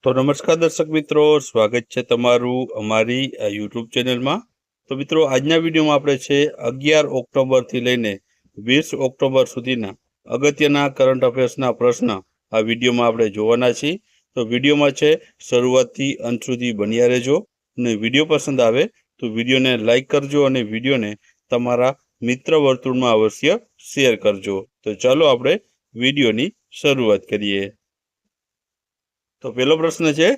તો નમસ્કાર દર્શક મિત્રો, સ્વાગત છે તમારું અમારી યુટ્યુબ ચેનલમાં। તો મિત્રો, આજના વિડીયોમાં આપણે છે 11 ઓક્ટોબરથી લઈને 20 ઓક્ટોબર સુધીના અગત્યના કરંટ અફેર્સના પ્રશ્ન આ વિડીયોમાં આપણે જોવાના છીએ। તો વિડીયોમાં છે શરૂઆતથી અંત સુધી બન્યા રહેજો અને વિડીયો પસંદ આવે તો વિડીયોને લાઈક કરજો અને વિડીયોને તમારા મિત્ર વર્તુળમાં અવશ્ય શેર કરજો। તો ચાલો આપણે વિડીયોની શરૂઆત કરીએ। તો પહેલો પ્રશ્ન છે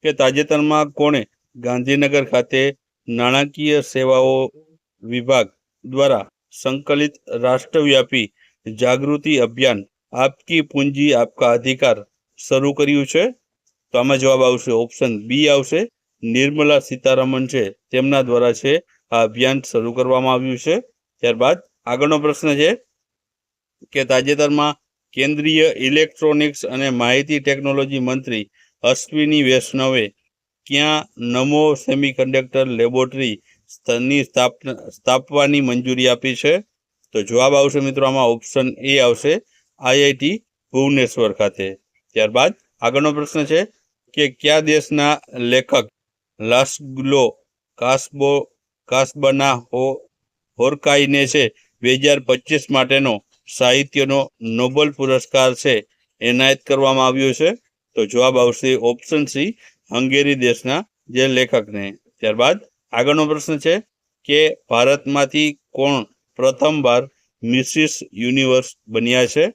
કે તાજેતરમાં કોણે ગાંધીનગર ખાતે નાણાકીય સેવાઓ વિભાગ દ્વારા સંકલિત રાષ્ટ્રવ્યાપી જાગૃતિ અભિયાન આપકી પૂંજી આપકા અધિકાર શરૂ કર્યું છે? તો આમાં જવાબ આવશે ઓપ્શન બી આવશે, નિર્મલા સીતારમણ છે તેમના દ્વારા છે આ અભિયાન શરૂ કરવામાં આવ્યું છે। ત્યારબાદ આગળનો પ્રશ્ન છે કે તાજેતરમાં કેન્દ્રીય ઇલેક્ટ્રોનિક્સ અને માહિતી ટેકનોલોજી મંત્રી અશ્વિની વૈષ્ણવે ક્યાં નમો સેમિકન્ડક્ટર લેબોરેટરી ની સ્થાપવાની મંજૂરી આપી છે? તો જવાબ આવશે મિત્રો આમાં ઓપ્શન એ આવશે, આઈઆઈટી ભુવનેશ્વર ખાતે। ત્યારબાદ આગળનો પ્રશ્ન છે કે કયા દેશના લેખક લાસ્લો કાસ્બના હોર્કાઈને છે 2025 માટેનો સાહિત્યનો નોબેલ પુરસ્કાર છે એનાયત કરવામાં આવ્યો છે? તો જવાબ આવશે ઓપ્શન સી, હંગેરી દેશના જે લેખકને। ત્યારબાદ આગળનો પ્રશ્ન છે કે ભારતમાંથી કોણ પ્રથમવાર મિસિસ યુનિવર્સ બન્યા છે?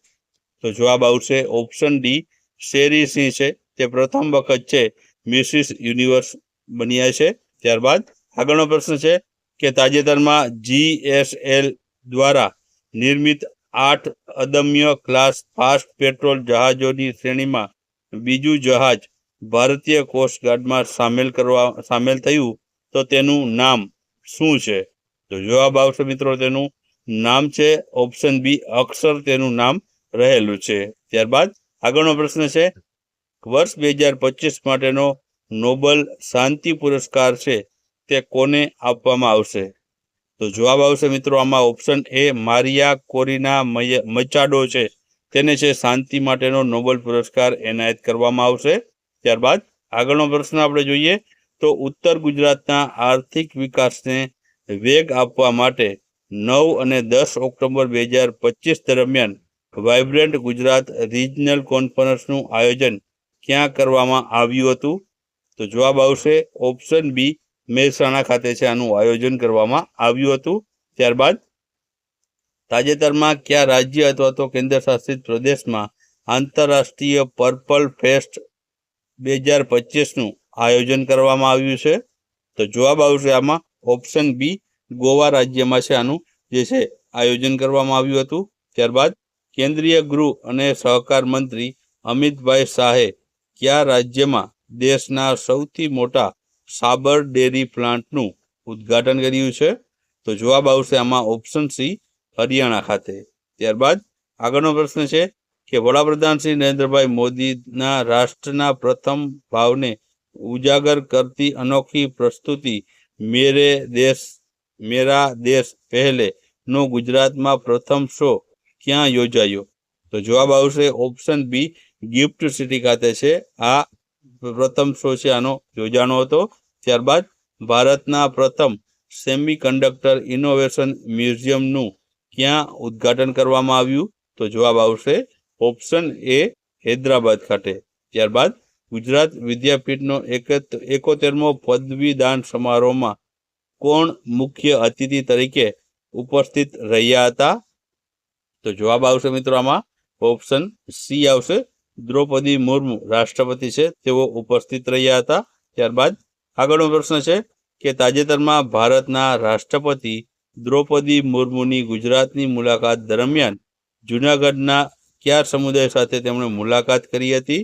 તો જવાબ આવશે ઓપ્શન ડી, શેરી સિંહ છે તે પ્રથમ વખત છે મિસિસ યુનિવર્સ બન્યા છે। ત્યારબાદ આગળનો પ્રશ્ન છે કે તાજેતરમાં GSL દ્વારા નિર્મિત 8 અદમ્ય ક્લાસ ફાસ્ટ પેટ્રોલ જહાજોની શ્રેણીમાં બીજું જહાજ ભારતીય કોસ્ટગાર્ડમાં સામેલ થયું તો તેનું નામ શું છે? તો જવાબ આવશે મિત્રો તેનું નામ છે ઓપ્શન બી, અક્ષર તેનું નામ રહેલું છે। ત્યારબાદ આગળનો પ્રશ્ન છે વર્ષ 2025 માટેનો નોબેલ શાંતિ પુરસ્કાર છે તે કોને આપવામાં આવશે? તો જવાબ આવશે મિત્રો આમાં ઓપ્શન એ, મારિયા કોરિના મચાડો છે તેને છે શાંતિ માટેનો નોબેલ પુરસ્કાર એનાયત કરવામાં આવશે। ત્યારબાદ આગળનો પ્રશ્ન આપણે જોઈએ તો ઉત્તર ગુજરાતના આર્થિક વિકાસને વેગ આપવા માટે 9 અને 10 ઓક્ટોબર 2025 દરમિયાન વાઇબ્રન્ટ ગુજરાત રિજનલ કોન્ફરન્સનું આયોજન ક્યાં કરવામાં આવ્યું હતું? તો જવાબ આવશે ઓપ્શન બી, મહેસાણા ખાતે છે આનું આયોજન કરવામાં આવ્યું હતું। ત્યારબાદ તાજેતરમાં કયા રાજ્ય અથવા તો કેન્દ્ર શાસિત પ્રદેશમાં આંતરરાષ્ટ્રીય પર્પલ ફેસ્ટ 2025નું આયોજન કરવામાં આવ્યું છે? તો જવાબ આવશે આમાં ઓપ્શન બી, ગોવા રાજ્યમાં છે આનું જે છે આયોજન કરવામાં આવ્યું હતું। ત્યારબાદ કેન્દ્રીય ગૃહ અને સહકાર મંત્રી અમિતભાઈ શાહે કયા રાજ્યમાં દેશના સૌથી મોટા સાબર ડેરી પ્લાન્ટનું ઉદ્ઘાટન કર્યું છે? તો જવાબ આવશે આમાં ઓપ્શન સી, હરિયાણા ખાતે। ત્યારબાદ આગળનો પ્રશ્ન છે કે વડાપ્રધાન શ્રી નરેન્દ્રભાઈ મોદીના રાષ્ટ્રના પ્રથમ ભાવને ઉજાગર કરતી અનોખી પ્રસ્તુતિ મેરા દેશ પહેલે નો ગુજરાતમાં પ્રથમ શો ક્યાં યોજાયો? તો જવાબ આવશે ઓપ્શન બી, ગિફ્ટ સિટી ખાતે છે આ પ્રથમ શો છે આનો યોજાનો હતો। ત્યારબાદ ભારતના પ્રથમ સેમિકન્ડક્ટર ઇનોવેશન મ્યુઝિયમનું ક્યાં ઉદ્ઘાટન કરવામાં આવ્યું? તો જવાબ આવશે ઓપ્શન એ, હૈદરાબાદ ખાતે। ત્યારબાદ ગુજરાત વિદ્યાપીઠનો 71મો પદવીદાન સમારોહમાં કોણ મુખ્ય અતિથિ તરીકે ઉપસ્થિત રહ્યા હતા? તો જવાબ આવશે મિત્રો આમાં ઓપ્શન સી આવશે, દ્રૌપદી મુર્મુ રાષ્ટ્રપતિ છે તેઓ ઉપસ્થિત રહ્યા હતા। ત્યારબાદ આગળનો પ્રશ્ન છે કે તાજેતરમાં ભારતના રાષ્ટ્રપતિ દ્રૌપદી મુર્મુની ગુજરાતની મુલાકાત દરમિયાન જૂનાગઢના કયા સમુદાય સાથે તેમણે મુલાકાત કરી હતી?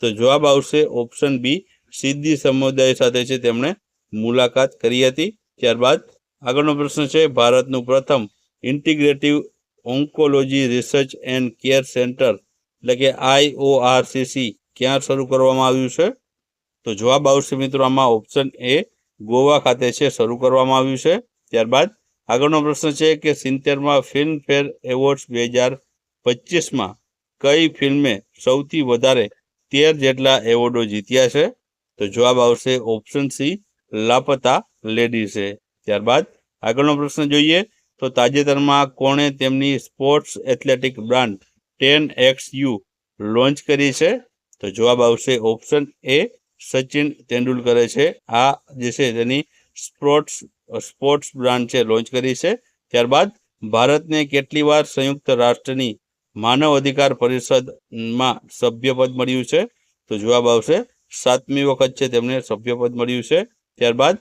તો જવાબ આવશે ઓપ્શન બી, સિદ્દી સમુદાય સાથે છે તેમણે મુલાકાત કરી હતી। ત્યારબાદ આગળનો પ્રશ્ન છે ભારતનું પ્રથમ integrative oncology research and care centre એટલે કે IORCC ક્યાં શરૂ કરવામાં આવ્યું છે? તો જવાબ આવશે મિત્રો આમાં ઓપ્શન એ, ગોવા ખાતે છે શરૂ કરવામાં આવ્યું છે। ત્યારબાદ આગળનો પ્રશ્ન છે કે 70મા ફિલ્મફેર એવોર્ડ્સ 2025માં કઈ ફિલ્મે સૌથી વધારે 13 જેટલા એવોર્ડો જીત્યા છે? તો જવાબ આવશે ઓપ્શન સી, લાપતા લેડીઝે. ત્યારબાદ આગળનો પ્રશ્ન જોઈએ તો તાજેતરમાં કોણે તેમની sports athletic brand 10XU launch કરી છે? તો જવાબ આવશે ઓપ્શન એ, સચિન તેંડુલકરે છે આ જે છે તેની સ્પોર્ટ્સ બ્રાન્ડ છે લોન્ચ કરી છે. ત્યારબાદ ભારતને કેટલી વાર સંયુક્ત રાષ્ટ્રની માનવ અધિકાર પરિષદમાં સભ્યપદ મળ્યું છે? તો જવાબ આવશે 7મી વખત છે તેમને સભ્યપદ મળ્યું છે. ત્યારબાદ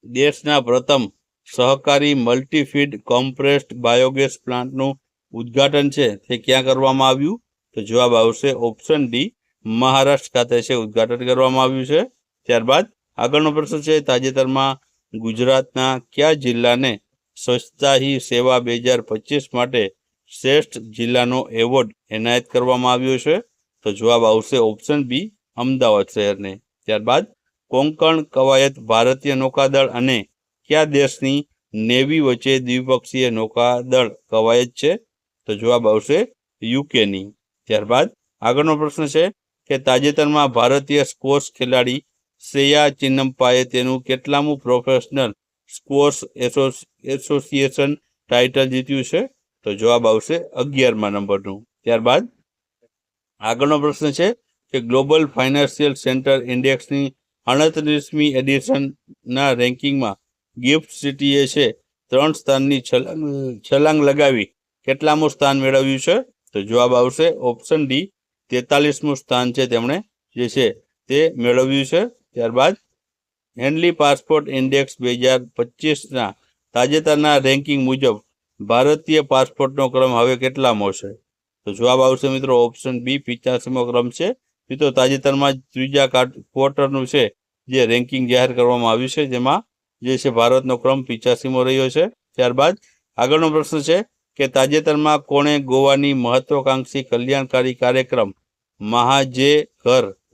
દેશના પ્રથમ સહકારી મલ્ટીફીડ કોમ્પ્રેસ્ડ બાયોગેસ પ્લાન્ટનું ઉદ્ઘાટન છે તે ક્યાં કરવામાં આવ્યું? તો જવાબ આવશે ઓપ્શન ડી, મહારાષ્ટ્ર ખાતે છે ઉદ્ઘાટન કરવામાં આવ્યું છે. ત્યારબાદ આગળનો પ્રશ્ન છે તાજેતરમાં ગુજરાતના કયા જિલ્લાને સ્વચ્છતા હી સેવા 2025 માટે શ્રેષ્ઠ જિલ્લાનો એવોર્ડ એનાયત કરવામાં આવ્યો છે? તો જવાબ આવશે ઓપ્શન બી, અમદાવાદ શહેરને. ત્યારબાદ કોંકણ કવાયત ભારતીય નૌકાદળ અને કયા દેશની નેવી વચ્ચે દ્વિપક્ષીય નૌકાદળ કવાયત છે? તો જવાબ આવશે યુકેની. ત્યારબાદ આગળનો પ્રશ્ન છે કે તાજેતરમાં ભારતીય સ્ક્વોશ ખેલાડી શ્રેયા ચિન્નપ્પાએ તેનું કેટલામું પ્રોફેશનલ સ્ક્વોશ એસોસિએશન ટાઇટલ જીત્યું છે? તો જવાબ આવશે 11મા નંબરનું. ત્યારબાદ આગળનો પ્રશ્ન છે કે ગ્લોબલ ફાઇનાન્શિયલ સેન્ટર ઇન્ડેક્સની 38મી એડિશનના રેન્કિંગમાં ગિફ્ટ સિટીએ છે 3 સ્થાનની છલાંગ લગાવી કેટલામું સ્થાન મેળવ્યું છે? તો જવાબ આવશે ઓપ્શન ડી, 43મું સ્થાન છે તેમણે જે છે તે મેળવ્યું છે. ત્યારબાદ હેનલી પાસપોર્ટ ઇન્ડેક્સ 2025ના તાજેતરના રેન્કિંગ મુજબ ભારતીય પાસપોર્ટનો ક્રમ હવે કેટલામો છે? તો જવાબ આવશે મિત્રો ઓપ્શન બી, 85મો ક્રમ છે. મિત્રો તાજેતરમાં જ ત્રીજા ક્વાર્ટરનું છે જે રેન્કિંગ જાહેર કરવામાં આવ્યું છે જેમાં જે છે ભારતનો ક્રમ 85મો રહ્યો છે. ત્યારબાદ આગળનો પ્રશ્ન છે કે તાજેતરમાં કોણે ગોવાની મહત્વાકાંક્ષી કલ્યાણકારી કાર્યક્રમ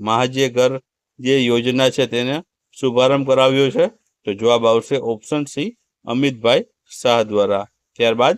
મહાજે ઘર જે યોજના છે તેને શુભારંભ કરાવ્યો છે? તો જવાબ આવશે ઓપ્શન સી, અમિતભાઈ શાહ દ્વારા. ત્યારબાદ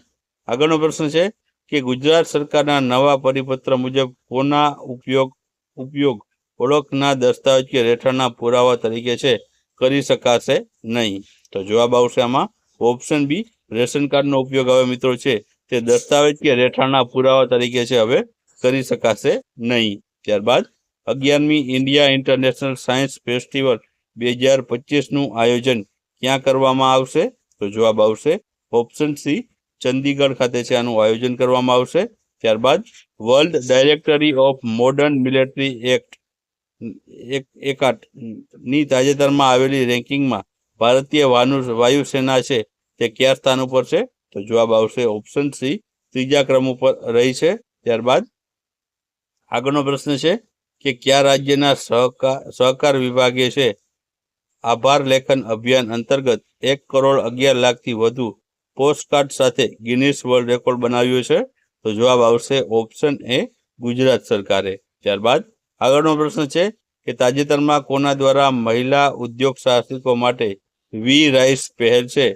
આગળનો પ્રશ્ન છે કે ગુજરાત સરકારના નવા પરિપત્ર મુજબ કોના ઉપયોગ ઓળખના દસ્તાવેજ કે રહેઠાણના પુરાવા તરીકે છે કરી શકાશે નહીં? તો જવાબ આવશે આમાં ઓપ્શન બી, રેશન કાર્ડનો ઉપયોગ હવે મિત્રો છે તે દસ્તાવેજ કે રહેઠાણના પુરાવા તરીકે છે હવે કરી શકાશે નહીં. ત્યારબાદ 11મી ઇન્ડિયા ઇન્ટરનેશનલ સાયન્સ ફેસ્ટિવલ 2025નું આયોજન ક્યાં કરવામાં આવશે? તો જવાબ આવશે ઓપ્શન સી, ચંદીગઢ ખાતે છે આનું આયોજન કરવામાં આવશે. ત્યારબાદ world directory of modern military એકાટની તાજેતરમાં આવેલી રેન્કિંગમાં ભારતીય વાયુસેના છે તે કયા સ્થાન ઉપર છે? તો જવાબ આવશે ઓપ્શન સી, 3જા ક્રમ ઉપર રહી છે. ત્યારબાદ આગળનો પ્રશ્ન છે કે કયા રાજ્યના સહકાર વિભાગે છે આભાર લેખન અભિયાન અંતર્ગત 1,11,00,000થી વધુ પોસ્ટકાર્ડ સાથે ગિનિસ વર્લ્ડ રેકોર્ડ બનાવ્યો છે? તો જવાબ આવશે ઓપ્શન એ, ગુજરાત સરકારે. ત્યારબાદ આગળનો પ્રશ્ન છે કે તાજેતરમાં કોના દ્વારા મહિલા ઉદ્યોગ સાહસિકો માટે વી રાઇસ પહેલ છે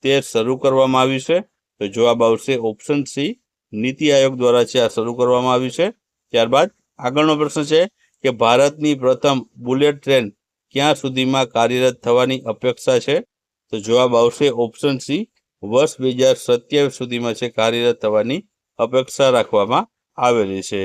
તે શરૂ કરવામાં આવી છે? તો જવાબ આવશે ઓપ્શન સી, નીતિ આયોગ દ્વારા છે આ શરૂ કરવામાં આવ્યું છે. ત્યારબાદ આગળનો પ્રશ્ન છે કે ભારતની પ્રથમ બુલેટ ટ્રેન ક્યાં સુધીમાં કાર્યરત થવાની અપેક્ષા છે? તો જવાબ આવશે ઓપ્શન સી, વર્ષ 2027 સુધીમાં છે કાર્યરત થવાની અપેક્ષા રાખવામાં આવેલી છે.